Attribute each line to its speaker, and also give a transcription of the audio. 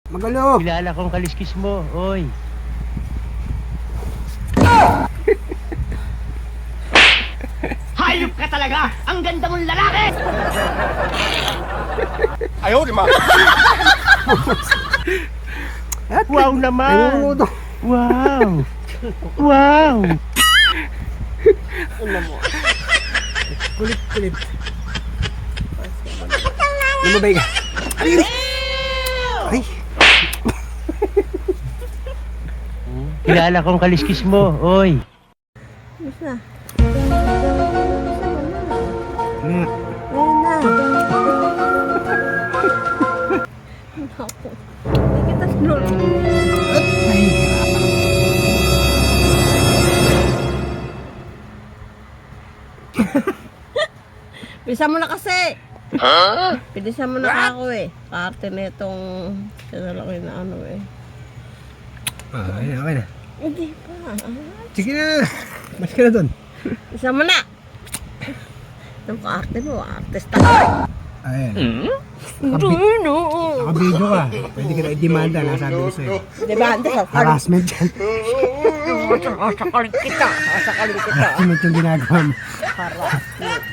Speaker 1: Magalo!
Speaker 2: Kilala kong kaliskis mo, oy.
Speaker 3: Hayop ka talaga! Ang ganda mong lalaki!
Speaker 4: Ayaw, di ma.
Speaker 2: Wow naman!
Speaker 1: Nangunguto.
Speaker 2: Wow! Wow!
Speaker 1: Kulit. Lumabay ka. Ay!
Speaker 2: Kilala kong kaliskis mo, oy.
Speaker 5: Isa.
Speaker 1: Hmm.
Speaker 5: Ayun na. Naku. Hindi kita sinulog.
Speaker 1: Ay!
Speaker 5: Bilisan mo na kasi. Bilisan mo na ako eh. Karte na itong sinalaki na ano eh.
Speaker 1: Okay na.
Speaker 5: Hindi pa.
Speaker 1: Sige na. Mas ka na doon.
Speaker 5: Bilisan mo na. Itong karte mo, artista ka.
Speaker 1: Ayan.
Speaker 5: No.
Speaker 1: Naka-video ka. Pwede ka na i-demanda. Nasabi ko sa'yo.
Speaker 5: Diba?
Speaker 1: Harassment yan.
Speaker 5: Sasakalin kita. Sasakalin kita.
Speaker 1: Harassment yung ginagawa mo.
Speaker 5: Harassment.